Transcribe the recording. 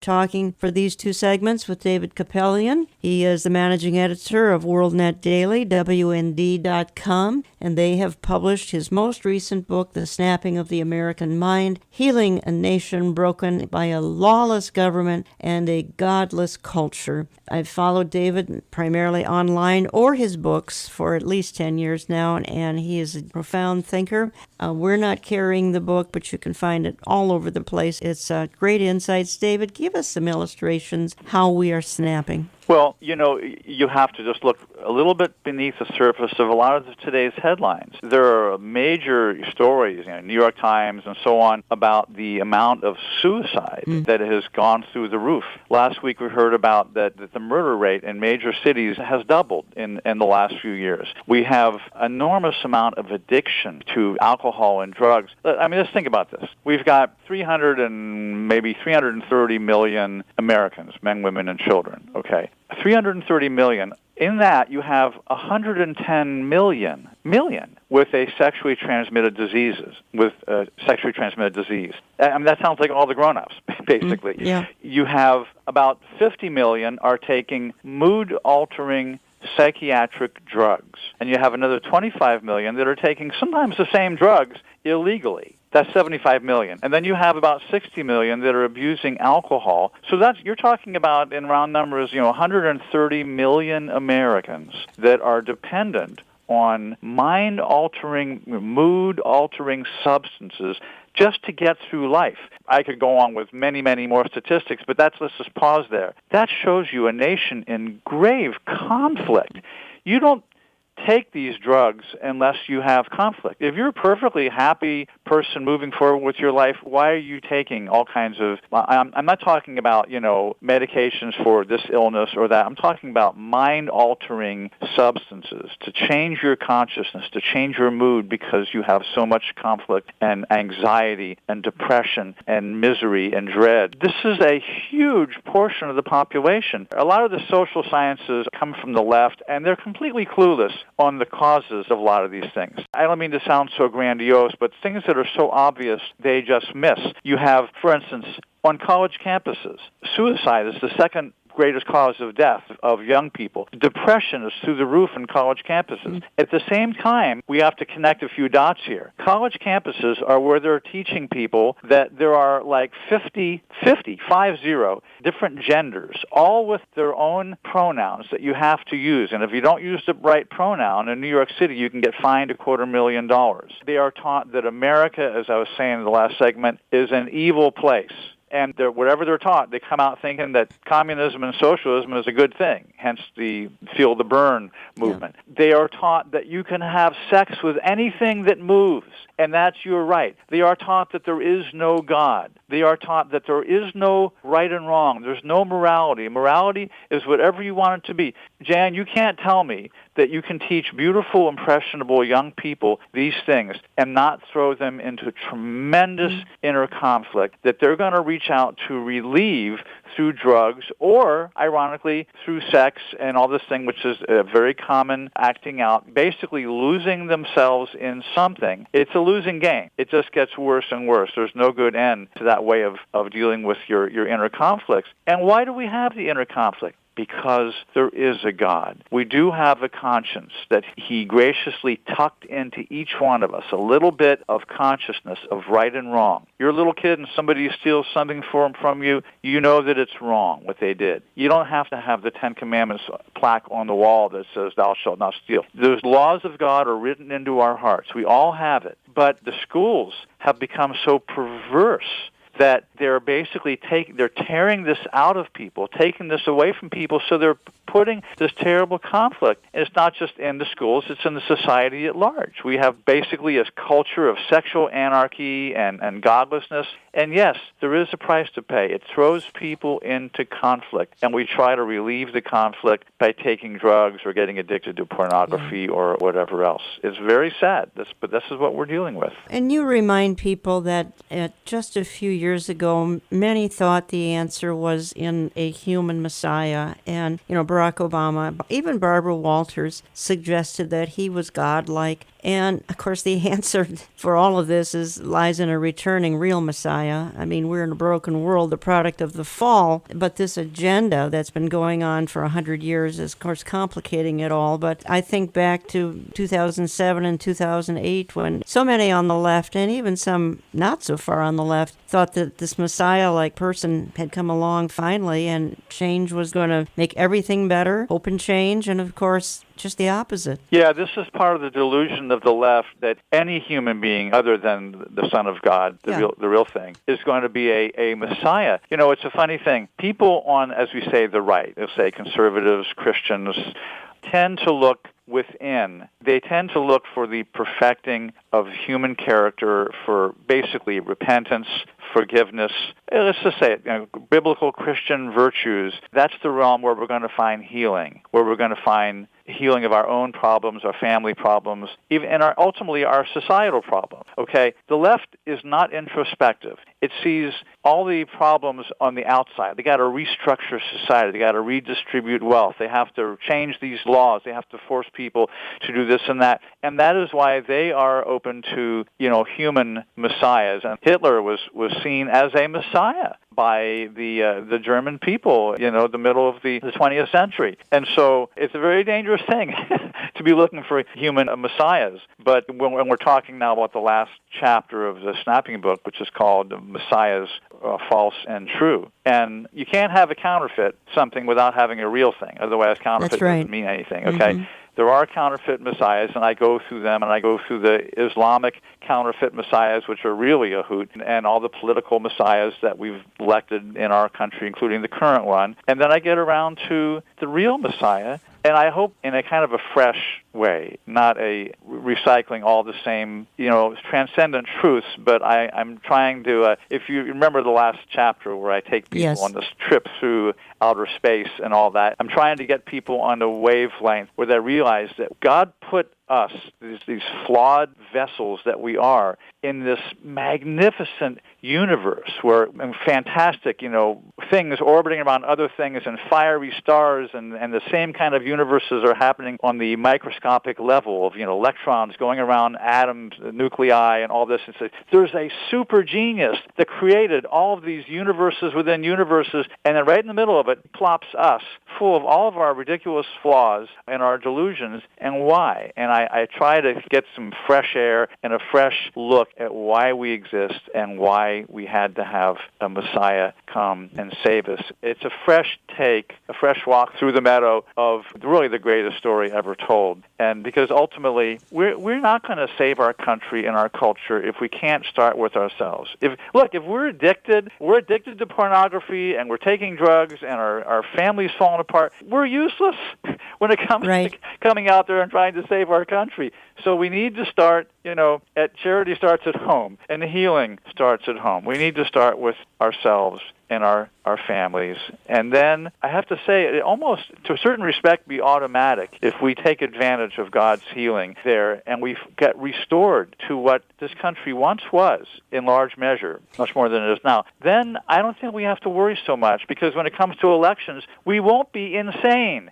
talking for these two segments with David Capellian. He is the managing editor of WorldNet Daily, WND.com, and they have published his most recent book, The Snapping of the American Mind, Healing a Nation Broken by a Lawless Government and a Godless Culture. I've followed David primarily online or his books for at least 10 years now, and he is a profound thinker. We're not carrying the book, but you can find it all over the place. It's great insights. David, give us some illustrations how we are snapping. Well, you have to just look a little bit beneath the surface of a lot of today's headlines. There are major stories, New York Times and so on, about the amount of suicide that has gone through the roof. Last week we heard about that the murder rate in major cities has doubled in the last few years. We have enormous amount of addiction to alcohol and drugs. I mean, let's think about this. We've got 330 million Americans, men, women, and children, okay? 330 million. In that, you have 110 million with a sexually transmitted disease. I mean, that sounds like all the grown-ups, basically. Yeah. You have about 50 million are taking mood-altering psychiatric drugs, and you have another 25 million that are taking sometimes the same drugs illegally. That's 75 million. And then you have about 60 million that are abusing alcohol. So you're talking about, in round numbers, 130 million Americans that are dependent on mind-altering, mood-altering substances just to get through life. I could go on with many, many more statistics, but let's just pause there. That shows you a nation in grave conflict. You don't take these drugs unless you have conflict. If you're a perfectly happy person moving forward with your life, why are you taking all kinds of... I'm not talking about, medications for this illness or that. I'm talking about mind-altering substances to change your consciousness, to change your mood because you have so much conflict and anxiety and depression and misery and dread. This is a huge portion of the population. A lot of the social sciences come from the left, and they're completely clueless on the causes of a lot of these things. I don't mean to sound so grandiose, but things that are so obvious, they just miss. You have, for instance, on college campuses, suicide is the second greatest cause of death of young people. Depression is through the roof in college campuses. At the same time, we have to connect a few dots here. College campuses are where they're teaching people that there are like 50 different genders, all with their own pronouns that you have to use. And if you don't use the right pronoun in New York City, you can get fined $250,000. They are taught that America, as I was saying in the last segment, is an evil place. And whatever they're taught, they come out thinking that communism and socialism is a good thing, hence the Feel the Burn movement. Yeah. They are taught that you can have sex with anything that moves, and that's your right. They are taught that there is no God. They are taught that there is no right and wrong. There's no morality. Morality is whatever you want it to be. Jan, you can't tell me that you can teach beautiful, impressionable young people these things and not throw them into tremendous inner conflict that they're going to reach out to relieve through drugs or, ironically, through sex and all this thing, which is a very common acting out, basically losing themselves in something. It's a losing game. It just gets worse and worse. There's no good end to that way of dealing with your inner conflicts. And why do we have the inner conflict? Because there is a God. We do have a conscience that He graciously tucked into each one of us, a little bit of consciousness of right and wrong. You're a little kid and somebody steals something from you, you know that it's wrong what they did. You don't have to have the Ten Commandments plaque on the wall that says, thou shalt not steal. Those laws of God are written into our hearts. We all have it. But the schools have become so perverse that they're basically they're tearing this out of people, taking this away from people, so they're putting this terrible conflict. And it's not just in the schools, it's in the society at large. We have basically a culture of sexual anarchy and godlessness. And yes, there is a price to pay. It throws people into conflict, and we try to relieve the conflict by taking drugs or getting addicted to pornography or whatever else. It's very sad, but this is what we're dealing with. And you remind people that just a few years ago, many thought the answer was in a human Messiah. And, Barack Obama, even Barbara Walters, suggested that he was God-like. And, of course, the answer for all of this lies in a returning real Messiah. I mean, we're in a broken world, the product of the fall, but this agenda that's been going on for 100 years is, of course, complicating it all. But I think back to 2007 and 2008 when so many on the left, and even some not so far on the left, thought that this Messiah-like person had come along finally and change was going to make everything better, hope and change, and, of course, just the opposite. Yeah, this is part of the delusion of the left that any human being other than the Son of God, the real thing, is going to be a Messiah. You know, it's a funny thing. People on, as we say, the right, they'll say conservatives, Christians, tend to look within. They tend to look for the perfecting of human character, for basically repentance, forgiveness. Let's just say it, biblical Christian virtues. That's the realm where we're going to find healing, where we're going to find healing of our own problems, our family problems, even and ultimately our societal problems. Okay, the left is not introspective. It sees all the problems on the outside. They got to restructure society. They got to redistribute wealth. They have to change these laws. They have to force people to do this and that is why they are open to human messiahs. And Hitler was seen as a messiah by the German people, the middle of the 20th century. And so it's a very dangerous thing to be looking for human messiahs. But when we're talking now about the last chapter of the Snapping book, which is called Messiahs, False and True, and you can't have a counterfeit something without having a real thing. Otherwise, counterfeit doesn't mean anything, okay? Mm-hmm. There are counterfeit messiahs, and I go through them, and I go through the Islamic counterfeit messiahs, which are really a hoot, and all the political messiahs that we've elected in our country, including the current one. And then I get around to the real Messiah, and I hope in a kind of a fresh way, not a recycling all the same, transcendent truths, but I'm trying to, if you remember the last chapter where I take people on this trip through outer space and all that, I'm trying to get people on a wavelength where they realize that God put us, these flawed vessels that we are, in this magnificent universe where fantastic, things orbiting around other things and fiery stars and the same kind of universes are happening on the microscopic level of, electrons going around atoms, nuclei, and all this. There's a super genius that created all of these universes within universes, and then right in the middle of it plops us, full of all of our ridiculous flaws and our delusions, and why. And I try to get some fresh air and a fresh look at why we exist and why we had to have a Messiah come and save us. It's a fresh take, a fresh walk through the meadow of really the greatest story ever told. And because ultimately, we're not going to save our country and our culture if we can't start with ourselves. If we're addicted to pornography and we're taking drugs and our family's falling apart, we're useless when it comes to coming out there and trying to save our country. So we need to start, at charity starts at home and healing starts at home. We need to start with ourselves and our families. And then I have to say, it almost, to a certain respect, be automatic if we take advantage of God's healing there and we get restored to what this country once was in large measure, much more than it is now. Then I don't think we have to worry so much because when it comes to elections, we won't be insane.